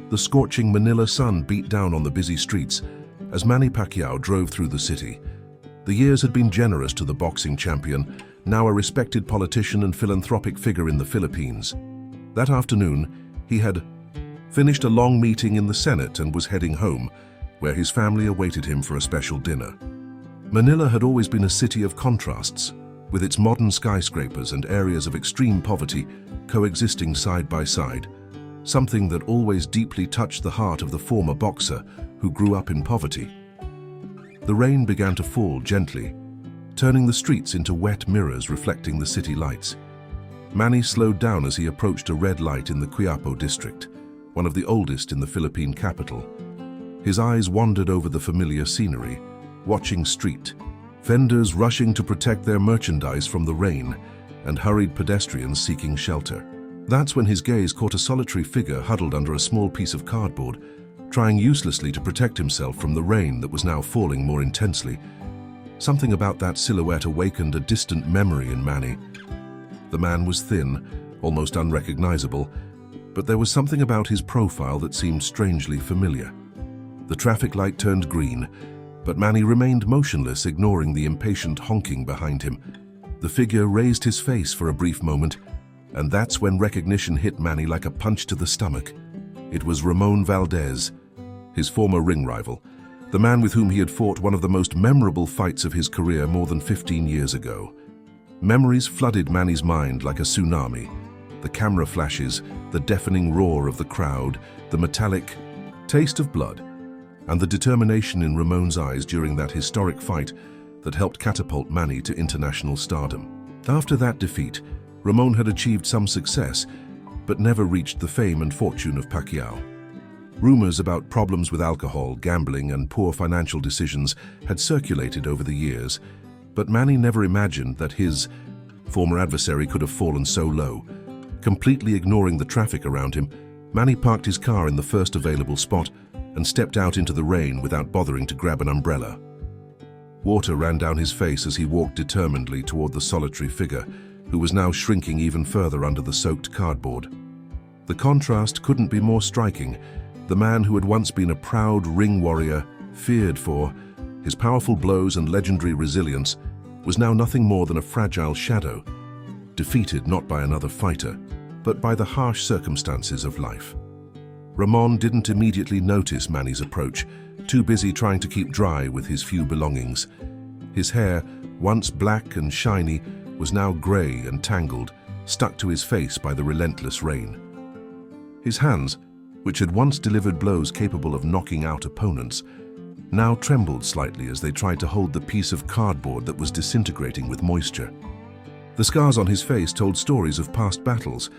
The scorching Manila sun beat down on the busy streets as Manny Pacquiao drove through the city. The years had been generous to the boxing champion, now a respected politician and philanthropic figure in the Philippines. That afternoon, he had finished a long meeting in the Senate and was heading home, where his family awaited him for a special dinner. Manila had always been a city of contrasts, with its modern skyscrapers and areas of extreme poverty coexisting side by side, something that always deeply touched the heart of the former boxer who grew up in poverty. The rain began to fall gently, turning the streets into wet mirrors reflecting the city lights. Manny slowed down as he approached a red light in the Quiapo district, one of the oldest in the Philippine capital. His eyes wandered over the familiar scenery, watching street vendors rushing to protect their merchandise from the rain and hurried pedestrians seeking shelter. That's when his gaze caught a solitary figure huddled under a small piece of cardboard, trying uselessly to protect himself from the rain that was now falling more intensely. Something about that silhouette awakened a distant memory in Manny. The man was thin, almost unrecognizable, but there was something about his profile that seemed strangely familiar. The traffic light turned green, but Manny remained motionless, ignoring the impatient honking behind him. The figure raised his face for a brief moment, and that's when recognition hit Manny like a punch to the stomach. It was Ramon Valdez, his former ring rival, the man with whom he had fought one of the most memorable fights of his career more than 15 years ago. Memories flooded Manny's mind like a tsunami. The camera flashes, the deafening roar of the crowd, the metallic taste of blood, and the determination in Ramon's eyes during that historic fight that helped catapult Manny to international stardom. After that defeat, Ramon had achieved some success, but never reached the fame and fortune of Pacquiao. Rumors about problems with alcohol, gambling, and poor financial decisions had circulated over the years, but Manny never imagined that his former adversary could have fallen so low. Completely ignoring the traffic around him, Manny parked his car in the first available spot and stepped out into the rain without bothering to grab an umbrella. Water ran down his face as he walked determinedly toward the solitary figure, who was now shrinking even further under the soaked cardboard. The contrast couldn't be more striking. The man who had once been a proud ring warrior, feared for his powerful blows and legendary resilience, was now nothing more than a fragile shadow, defeated not by another fighter, but by the harsh circumstances of life. Ramon didn't immediately notice Manny's approach, too busy trying to keep dry with his few belongings. His hair, once black and shiny, was now gray and tangled, stuck to his face by the relentless rain. His hands, which had once delivered blows capable of knocking out opponents, now trembled slightly as they tried to hold the piece of cardboard that was disintegrating with moisture. The scars on his face told stories of past battles,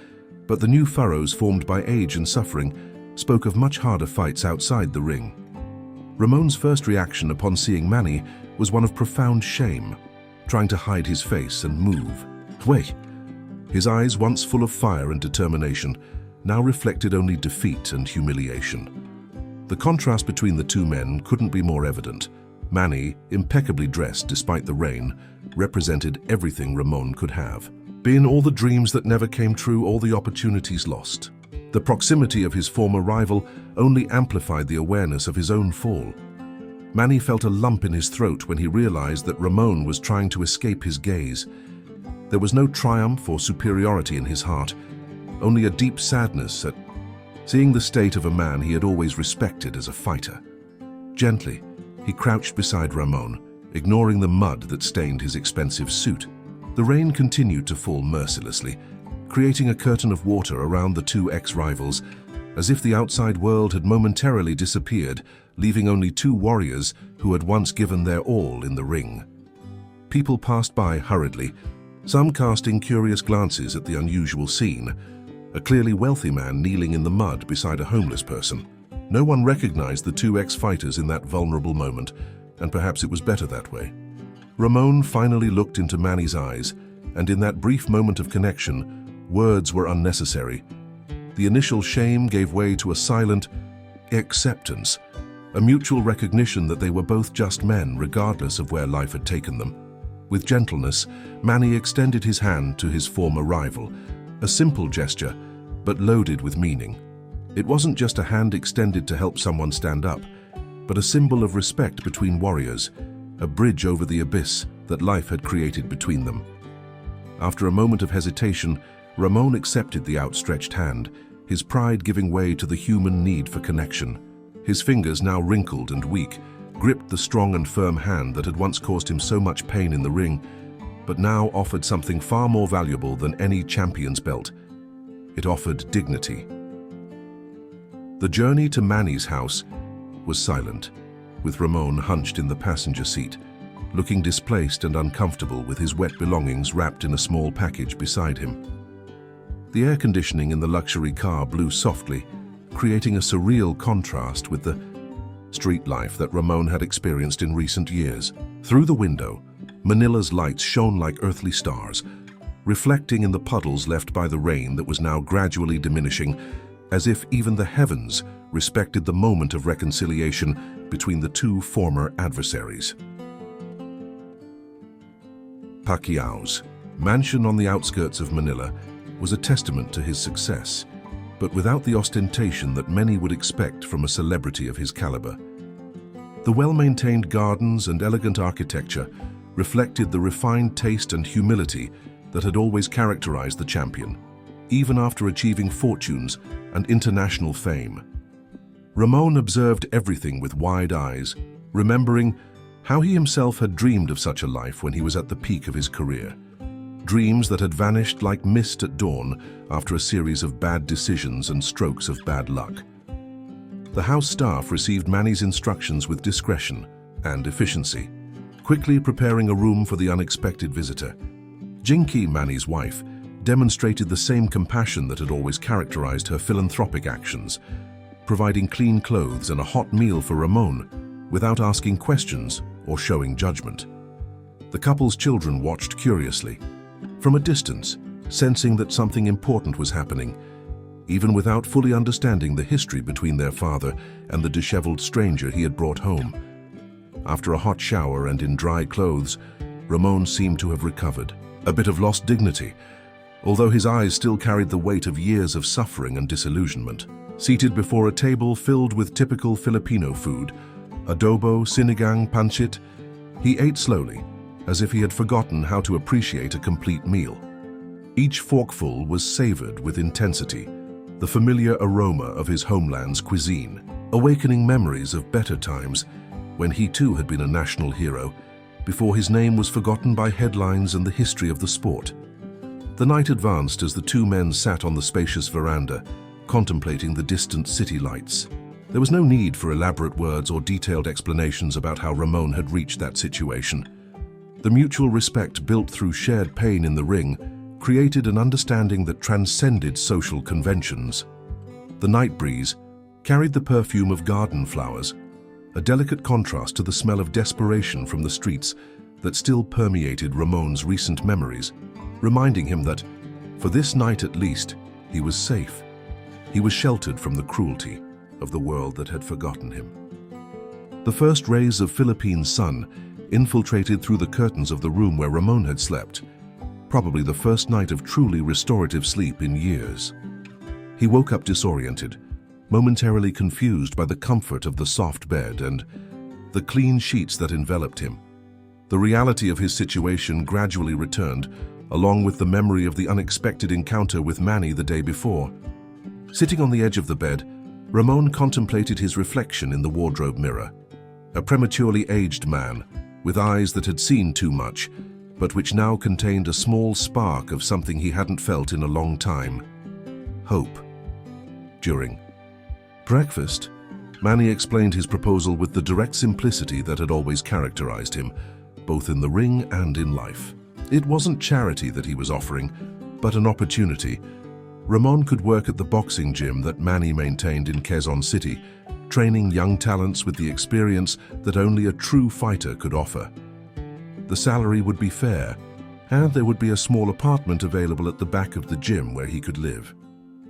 but the new furrows formed by age and suffering spoke of much harder fights outside the ring. Ramon's first reaction upon seeing Manny was one of profound shame, trying to hide his face and move. Wait! His eyes, once full of fire and determination, now reflected only defeat and humiliation. The contrast between the two men couldn't be more evident. Manny, impeccably dressed despite the rain, represented everything Ramon could have. Been all the dreams that never came true, all the opportunities lost. The proximity of his former rival only amplified the awareness of his own fall. Manny felt a lump in his throat when he realized that Ramon was trying to escape his gaze. There was no triumph or superiority in his heart, only a deep sadness at seeing the state of a man he had always respected as a fighter. Gently, he crouched beside Ramon, ignoring the mud that stained his expensive suit. The rain continued to fall mercilessly, creating a curtain of water around the two ex-rivals, as if the outside world had momentarily disappeared, leaving only two warriors who had once given their all in the ring. People passed by hurriedly, some casting curious glances at the unusual scene. A clearly wealthy man kneeling in the mud beside a homeless person. No one recognized the two ex-fighters in that vulnerable moment, and perhaps it was better that way. Ramon finally looked into Manny's eyes, and in that brief moment of connection, words were unnecessary. The initial shame gave way to a silent acceptance, a mutual recognition that they were both just men, regardless of where life had taken them. With gentleness, Manny extended his hand to his former rival, a simple gesture, but loaded with meaning. It wasn't just a hand extended to help someone stand up, but a symbol of respect between warriors, a bridge over the abyss that life had created between them. After a moment of hesitation, Ramon accepted the outstretched hand, his pride giving way to the human need for connection. His fingers, now wrinkled and weak, gripped the strong and firm hand that had once caused him so much pain in the ring, but now offered something far more valuable than any champion's belt. It offered dignity. The journey to Manny's house was silent, with Ramon hunched in the passenger seat, looking displaced and uncomfortable with his wet belongings wrapped in a small package beside him. The air conditioning in the luxury car blew softly, creating a surreal contrast with the street life that Ramon had experienced in recent years. Through the window, Manila's lights shone like earthly stars, reflecting in the puddles left by the rain that was now gradually diminishing, as if even the heavens respected the moment of reconciliation between the two former adversaries. Pacquiao's mansion on the outskirts of Manila was a testament to his success, but without the ostentation that many would expect from a celebrity of his caliber. The well-maintained gardens and elegant architecture reflected the refined taste and humility that had always characterized the champion, even after achieving fortunes and international fame. Ramon observed everything with wide eyes, remembering how he himself had dreamed of such a life when he was at the peak of his career. Dreams that had vanished like mist at dawn after a series of bad decisions and strokes of bad luck. The house staff received Manny's instructions with discretion and efficiency, quickly preparing a room for the unexpected visitor. Jinky, Manny's wife, demonstrated the same compassion that had always characterized her philanthropic actions, providing clean clothes and a hot meal for Ramon without asking questions or showing judgment. The couple's children watched curiously, from a distance, sensing that something important was happening, even without fully understanding the history between their father and the disheveled stranger he had brought home. After a hot shower and in dry clothes, Ramon seemed to have recovered, a bit of lost dignity, although his eyes still carried the weight of years of suffering and disillusionment. Seated before a table filled with typical Filipino food, adobo, sinigang, pancit, he ate slowly, as if he had forgotten how to appreciate a complete meal. Each forkful was savored with intensity, the familiar aroma of his homeland's cuisine, awakening memories of better times when he too had been a national hero, before his name was forgotten by headlines and the history of the sport. The night advanced as the two men sat on the spacious veranda, contemplating the distant city lights. There was no need for elaborate words or detailed explanations about how Ramon had reached that situation. The mutual respect built through shared pain in the ring created an understanding that transcended social conventions. The night breeze carried the perfume of garden flowers, a delicate contrast to the smell of desperation from the streets that still permeated Ramon's recent memories, reminding him that, for this night at least, he was safe. He was sheltered from the cruelty of the world that had forgotten him. The first rays of Philippine sun infiltrated through the curtains of the room where Ramon had slept, probably the first night of truly restorative sleep in years. He woke up disoriented, momentarily confused by the comfort of the soft bed and the clean sheets that enveloped him. The reality of his situation gradually returned, along with the memory of the unexpected encounter with Manny the day before. Sitting on the edge of the bed, Ramon contemplated his reflection in the wardrobe mirror. A prematurely aged man, with eyes that had seen too much, but which now contained a small spark of something he hadn't felt in a long time: hope. During breakfast, Manny explained his proposal with the direct simplicity that had always characterized him, both in the ring and in life. It wasn't charity that he was offering, but an opportunity. Ramon could work at the boxing gym that Manny maintained in Quezon City, training young talents with the experience that only a true fighter could offer. The salary would be fair, and there would be a small apartment available at the back of the gym where he could live.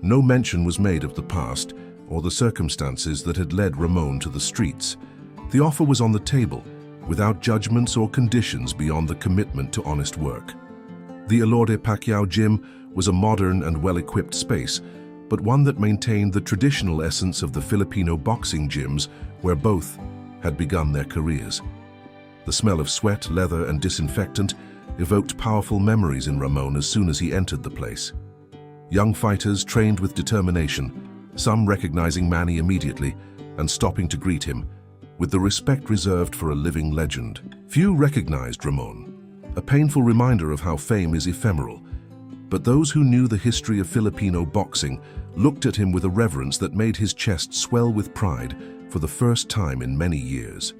No mention was made of the past or the circumstances that had led Ramon to the streets. The offer was on the table, without judgments or conditions beyond the commitment to honest work. The Manny Pacquiao gym was a modern and well-equipped space, but one that maintained the traditional essence of the Filipino boxing gyms where both had begun their careers. The smell of sweat, leather, and disinfectant evoked powerful memories in Ramon as soon as he entered the place. Young fighters trained with determination, some recognizing Manny immediately and stopping to greet him, with the respect reserved for a living legend. Few recognized Ramon, a painful reminder of how fame is ephemeral, but those who knew the history of Filipino boxing looked at him with a reverence that made his chest swell with pride for the first time in many years.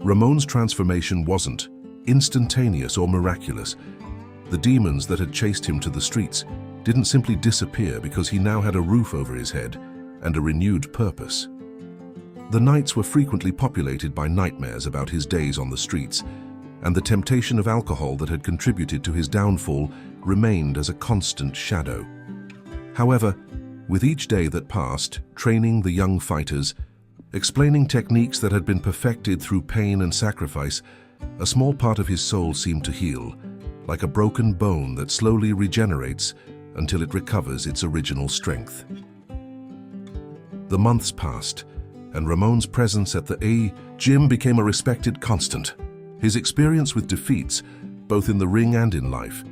Ramon's transformation wasn't instantaneous or miraculous. The demons that had chased him to the streets didn't simply disappear because he now had a roof over his head and a renewed purpose. The nights were frequently populated by nightmares about his days on the streets, and the temptation of alcohol that had contributed to his downfall remained as a constant shadow. However, with each day that passed, training the young fighters, explaining techniques that had been perfected through pain and sacrifice, a small part of his soul seemed to heal, like a broken bone that slowly regenerates until it recovers its original strength. The months passed, and Ramon's presence at the gym became a respected constant. His experience with defeats, both in the ring and in life,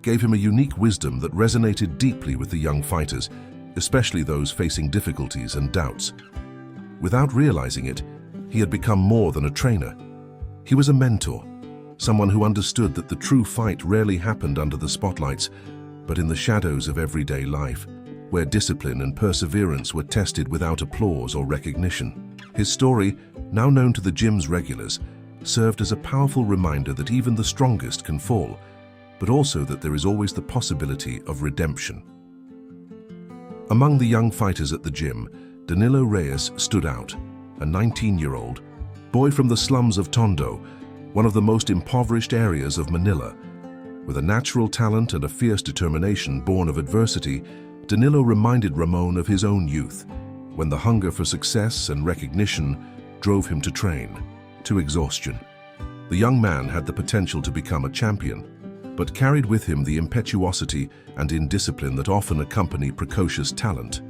gave him a unique wisdom that resonated deeply with the young fighters, especially those facing difficulties and doubts. Without realizing it, he had become more than a trainer. He was a mentor, someone who understood that the true fight rarely happened under the spotlights, but in the shadows of everyday life, where discipline and perseverance were tested without applause or recognition. His story, now known to the gym's regulars, served as a powerful reminder that even the strongest can fall, but also that there is always the possibility of redemption. Among the young fighters at the gym, Danilo Reyes stood out, a 19-year-old boy from the slums of Tondo, one of the most impoverished areas of Manila. With a natural talent and a fierce determination born of adversity, Danilo reminded Ramon of his own youth, when the hunger for success and recognition drove him to train, to exhaustion. The young man had the potential to become a champion, but carried with him the impetuosity and indiscipline that often accompany precocious talent.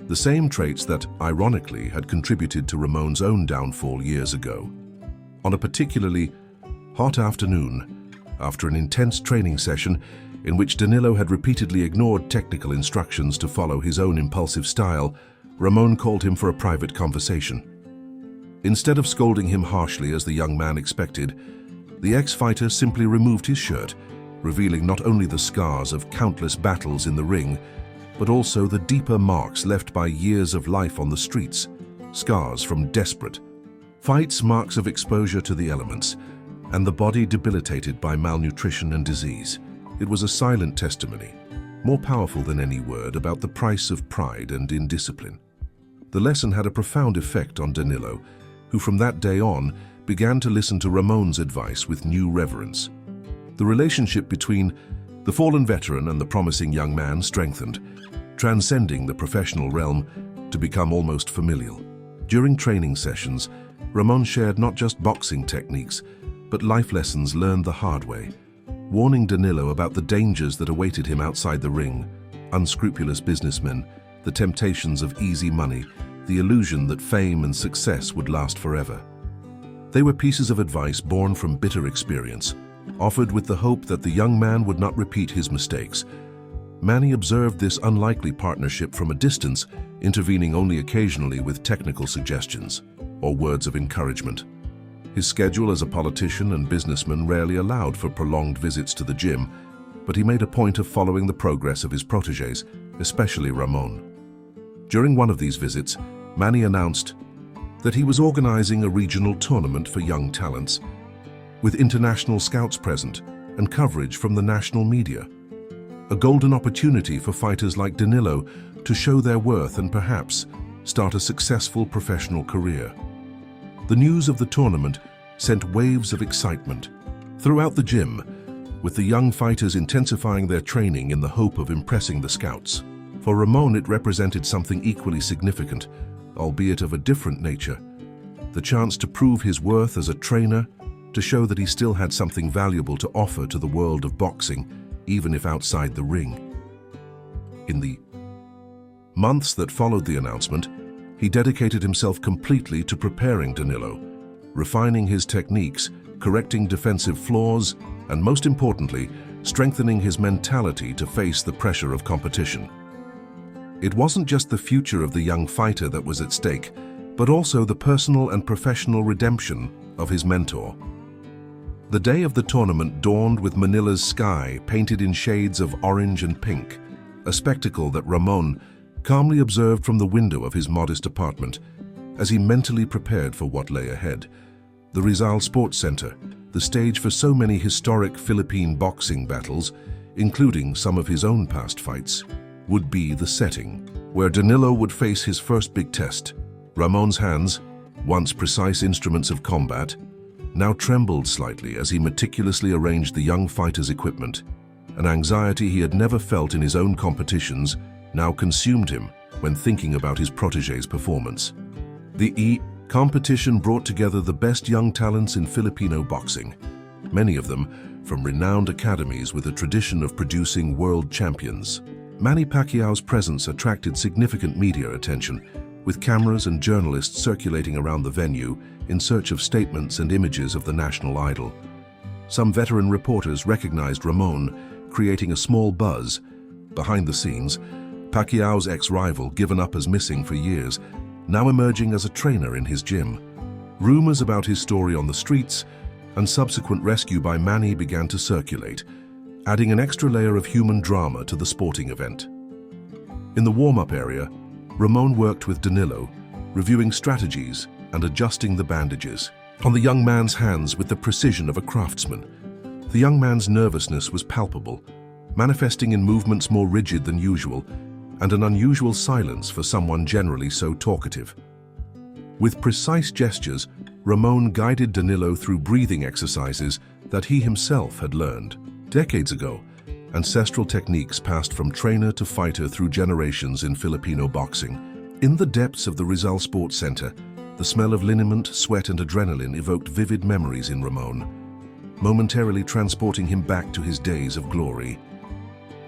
The same traits that, ironically, had contributed to Ramon's own downfall years ago. On a particularly hot afternoon, after an intense training session in which Danilo had repeatedly ignored technical instructions to follow his own impulsive style, Ramon called him for a private conversation. Instead of scolding him harshly as the young man expected, the ex-fighter simply removed his shirt, revealing not only the scars of countless battles in the ring, but also the deeper marks left by years of life on the streets, scars from desperate fights, marks of exposure to the elements, and the body debilitated by malnutrition and disease. It was a silent testimony, more powerful than any word, about the price of pride and indiscipline. The lesson had a profound effect on Danilo, who from that day on began to listen to Ramon's advice with new reverence. The relationship between the fallen veteran and the promising young man strengthened, transcending the professional realm to become almost familial. During training sessions, Ramon shared not just boxing techniques, but life lessons learned the hard way, warning Danilo about the dangers that awaited him outside the ring: unscrupulous businessmen, the temptations of easy money, the illusion that fame and success would last forever. They were pieces of advice born from bitter experience, offered with the hope that the young man would not repeat his mistakes. Manny observed this unlikely partnership from a distance, intervening only occasionally with technical suggestions or words of encouragement. His schedule as a politician and businessman rarely allowed for prolonged visits to the gym, but he made a point of following the progress of his protégés, especially Ramon. During one of these visits, Manny announced that he was organizing a regional tournament for young talents, with international scouts present and coverage from the national media. A golden opportunity for fighters like Danilo to show their worth and perhaps start a successful professional career. The news of the tournament sent waves of excitement throughout the gym, with the young fighters intensifying their training in the hope of impressing the scouts. For Ramon, it represented something equally significant, albeit of a different nature: the chance to prove his worth as a trainer, to show that he still had something valuable to offer to the world of boxing, even if outside the ring. In the Months that followed the announcement, he dedicated himself completely to preparing Danilo, refining his techniques, correcting defensive flaws, and most importantly, strengthening his mentality to face the pressure of competition. It wasn't just the future of the young fighter that was at stake, but also the personal and professional redemption of his mentor. The day of the tournament dawned with Manila's sky painted in shades of orange and pink, a spectacle that Ramon calmly observed from the window of his modest apartment as he mentally prepared for what lay ahead. The Rizal Sports Center, the stage for so many historic Philippine boxing battles, including some of his own past fights, would be the setting where Danilo would face his first big test. Ramon's hands, once precise instruments of combat, now trembled slightly as he meticulously arranged the young fighter's equipment. An anxiety he had never felt in his own competitions now consumed him when thinking about his protégé's performance. The competition brought together the best young talents in Filipino boxing, many of them from renowned academies with a tradition of producing world champions. Manny Pacquiao's presence attracted significant media attention, with cameras and journalists circulating around the venue in search of statements and images of the national idol. Some veteran reporters recognized Ramon, creating a small buzz. Behind the scenes, Pacquiao's ex-rival, given up as missing for years, now emerging as a trainer in his gym. Rumors about his story on the streets and subsequent rescue by Manny began to circulate, adding an extra layer of human drama to the sporting event. In the warm-up area, Ramon worked with Danilo, reviewing strategies and adjusting the bandages on the young man's hands with the precision of a craftsman. The young man's nervousness was palpable, manifesting in movements more rigid than usual and an unusual silence for someone generally so talkative. With precise gestures, Ramon guided Danilo through breathing exercises that he himself had learned decades ago, ancestral techniques passed from trainer to fighter through generations in Filipino boxing. In the depths of the Rizal Sports Center, the smell of liniment, sweat and adrenaline evoked vivid memories in Ramon, momentarily transporting him back to his days of glory.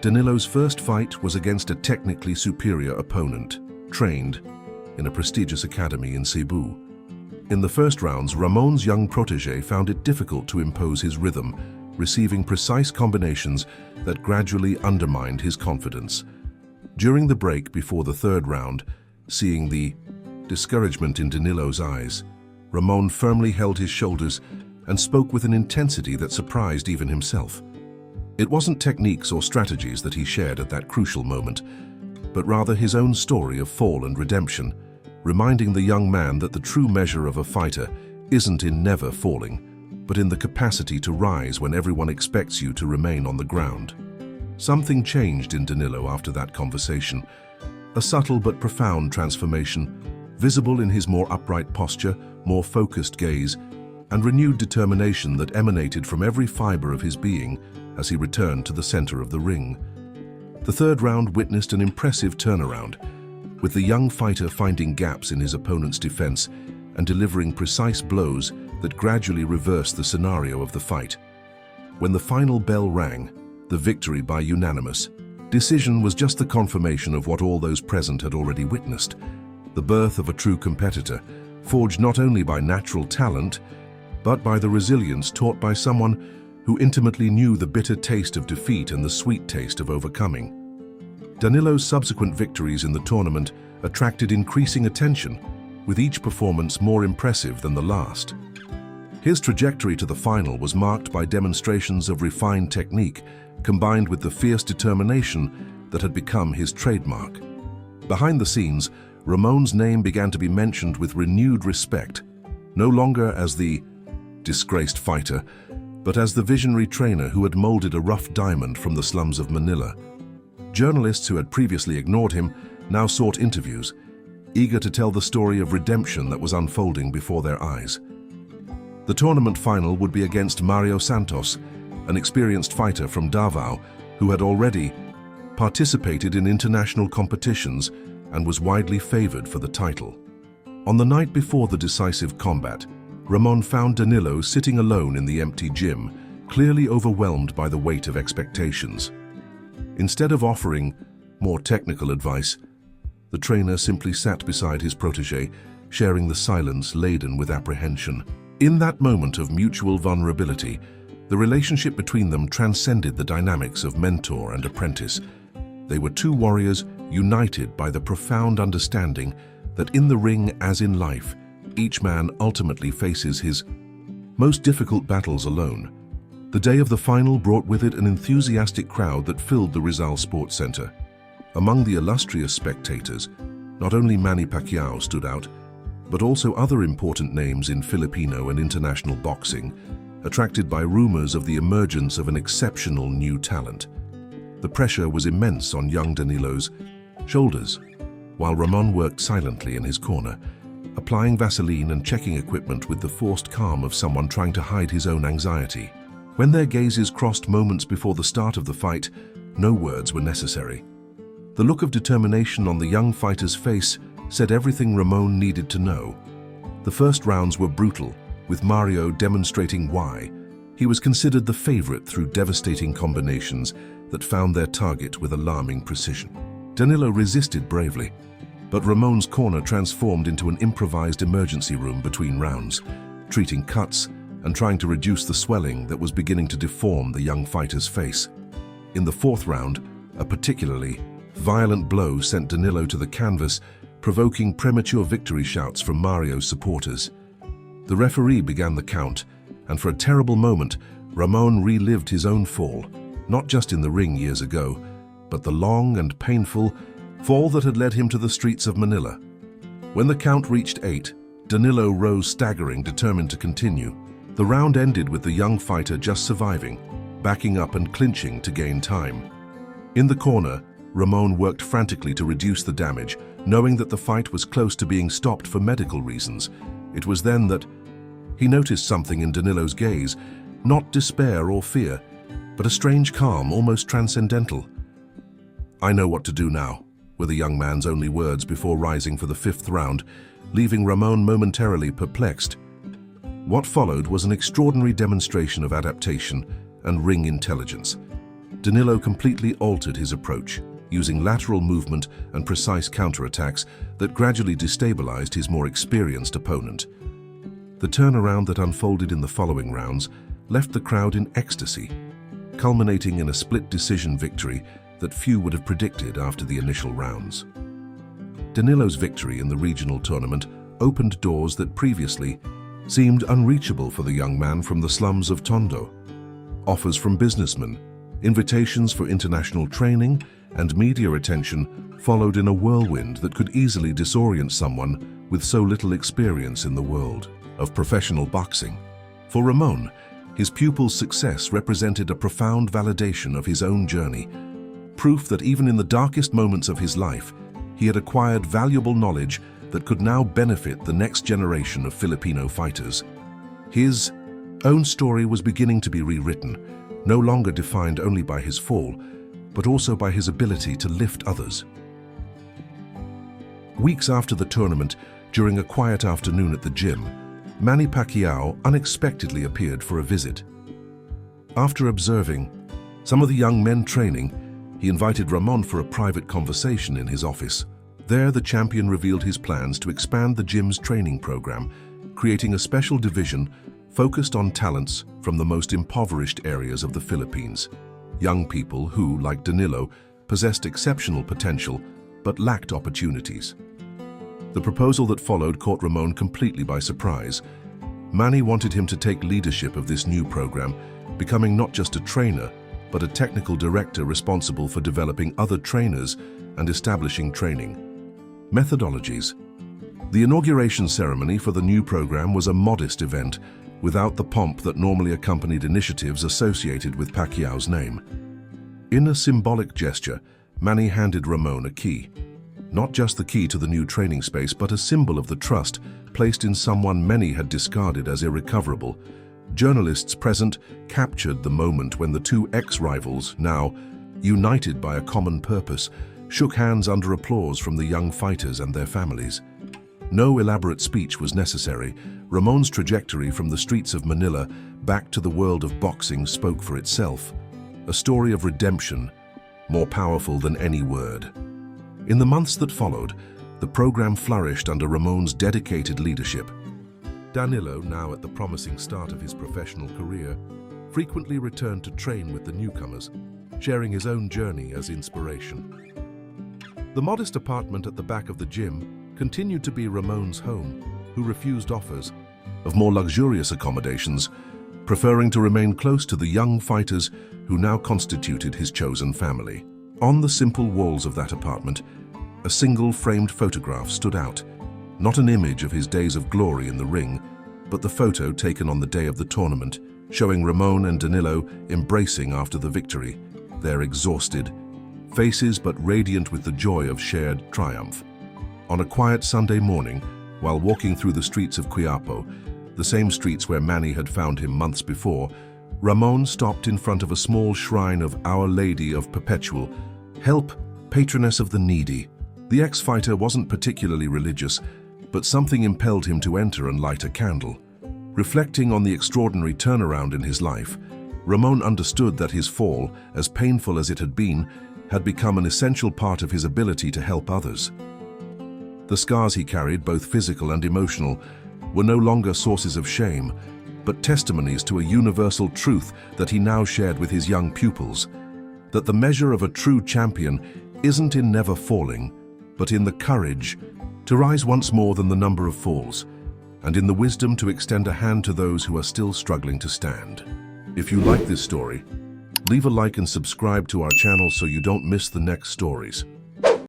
Danilo's first fight was against a technically superior opponent, trained in a prestigious academy in Cebu. In the first rounds, Ramon's young protégé found it difficult to impose his rhythm, receiving precise combinations that gradually undermined his confidence. During the break before the third round, seeing the discouragement in Danilo's eyes, Ramon firmly held his shoulders and spoke with an intensity that surprised even himself. It wasn't techniques or strategies that he shared at that crucial moment, but rather his own story of fall and redemption, reminding the young man that the true measure of a fighter isn't in never falling, but in the capacity to rise when everyone expects you to remain on the ground. Something changed in Danilo after that conversation, a subtle but profound transformation, visible in his more upright posture, more focused gaze, and renewed determination that emanated from every fiber of his being as he returned to the center of the ring. The third round witnessed an impressive turnaround, with the young fighter finding gaps in his opponent's defense and delivering precise blows that gradually reversed the scenario of the fight. When the final bell rang, the victory by unanimous decision was just the confirmation of what all those present had already witnessed, the birth of a true competitor, forged not only by natural talent, but by the resilience taught by someone who intimately knew the bitter taste of defeat and the sweet taste of overcoming. Danilo's subsequent victories in the tournament attracted increasing attention, with each performance more impressive than the last. His trajectory to the final was marked by demonstrations of refined technique, combined with the fierce determination that had become his trademark. Behind the scenes, Ramon's name began to be mentioned with renewed respect, no longer as the disgraced fighter, but as the visionary trainer who had molded a rough diamond from the slums of Manila. Journalists who had previously ignored him now sought interviews, eager to tell the story of redemption that was unfolding before their eyes. The tournament final would be against Mario Santos, an experienced fighter from Davao who had already participated in international competitions and was widely favored for the title. On the night before the decisive combat, Ramon found Danilo sitting alone in the empty gym, clearly overwhelmed by the weight of expectations. Instead of offering more technical advice, The trainer simply sat beside his protege, sharing the silence laden with apprehension. In that moment of mutual vulnerability, the relationship between them transcended the dynamics of mentor and apprentice. They were two warriors united by the profound understanding that in the ring, as in life, each man ultimately faces his most difficult battles alone. The day of the final brought with it an enthusiastic crowd that filled the Rizal Sports Center. Among the illustrious spectators, not only Manny Pacquiao stood out, but also other important names in Filipino and international boxing, attracted by rumors of the emergence of an exceptional new talent. The pressure was immense on young Danilo's shoulders, while Ramon worked silently in his corner, applying Vaseline and checking equipment with the forced calm of someone trying to hide his own anxiety. When their gazes crossed moments before the start of the fight, no words were necessary. The look of determination on the young fighter's face said everything Ramon needed to know. The first rounds were brutal, with Mario demonstrating why. He was considered the favorite through devastating combinations that found their target with alarming precision. Danilo resisted bravely, but Ramon's corner transformed into an improvised emergency room between rounds, treating cuts and trying to reduce the swelling that was beginning to deform the young fighter's face. In the fourth round, a particularly violent blow sent Danilo to the canvas, provoking premature victory shouts from Mario's supporters. The referee began the count, and for a terrible moment, Ramon relived his own fall, not just in the ring years ago, but the long and painful fall that had led him to the streets of Manila. When the count reached 8, Danilo rose staggering, determined to continue. The round ended with the young fighter just surviving, backing up and clinching to gain time. In the corner, Ramon worked frantically to reduce the damage, knowing that the fight was close to being stopped for medical reasons. It was then that he noticed something in Danilo's gaze, not despair or fear, but a strange calm, almost transcendental. "I know what to do now," were the young man's only words before rising for the fifth round, leaving Ramon momentarily perplexed. What followed was an extraordinary demonstration of adaptation and ring intelligence. Danilo completely altered his approach, using lateral movement and precise counterattacks that gradually destabilized his more experienced opponent. The turnaround that unfolded in the following rounds left the crowd in ecstasy, culminating in a split-decision victory that few would have predicted after the initial rounds. Danilo's victory in the regional tournament opened doors that previously seemed unreachable for the young man from the slums of Tondo. Offers from businessmen, invitations for international training, and media attention followed in a whirlwind that could easily disorient someone with so little experience in the world of professional boxing. For Ramon, his pupil's success represented a profound validation of his own journey, proof that even in the darkest moments of his life, he had acquired valuable knowledge that could now benefit the next generation of Filipino fighters. His own story was beginning to be rewritten, no longer defined only by his fall, but also by his ability to lift others. Weeks after the tournament, during a quiet afternoon at the gym, Manny Pacquiao unexpectedly appeared for a visit. After observing some of the young men training, he invited Ramon for a private conversation in his office. There, the champion revealed his plans to expand the gym's training program, creating a special division focused on talents from the most impoverished areas of the Philippines. Young people who, like Danilo, possessed exceptional potential but lacked opportunities. The proposal that followed caught Ramon completely by surprise. Manny wanted him to take leadership of this new program, becoming not just a trainer, but a technical director responsible for developing other trainers and establishing training methodologies. The inauguration ceremony for the new program was a modest event, without the pomp that normally accompanied initiatives associated with Pacquiao's name. In a symbolic gesture, Manny handed Ramon a key. Not just the key to the new training space, but a symbol of the trust placed in someone many had discarded as irrecoverable. Journalists present captured the moment when the two ex-rivals, now united by a common purpose, shook hands under applause from the young fighters and their families. No elaborate speech was necessary. Ramon's trajectory from the streets of Manila back to the world of boxing spoke for itself. A story of redemption, more powerful than any word. In the months that followed, the program flourished under Ramon's dedicated leadership. Danilo, now at the promising start of his professional career, frequently returned to train with the newcomers, sharing his own journey as inspiration. The modest apartment at the back of the gym continued to be Ramon's home, who refused offers of more luxurious accommodations, preferring to remain close to the young fighters who now constituted his chosen family. On the simple walls of that apartment, a single framed photograph stood out, not an image of his days of glory in the ring, but the photo taken on the day of the tournament, showing Ramon and Danilo embracing after the victory, their exhausted faces but radiant with the joy of shared triumph. On a quiet Sunday morning, while walking through the streets of Quiapo, the same streets where Manny had found him months before, Ramon stopped in front of a small shrine of Our Lady of Perpetual Help, Patroness of the Needy. The ex-fighter wasn't particularly religious, but something impelled him to enter and light a candle. Reflecting on the extraordinary turnaround in his life, Ramon understood that his fall, as painful as it had been, had become an essential part of his ability to help others. The scars he carried, both physical and emotional, were no longer sources of shame, but testimonies to a universal truth that he now shared with his young pupils, that the measure of a true champion isn't in never falling, but in the courage to rise once more than the number of falls, and in the wisdom to extend a hand to those who are still struggling to stand. If you like this story, leave a like and subscribe to our channel so you don't miss the next stories.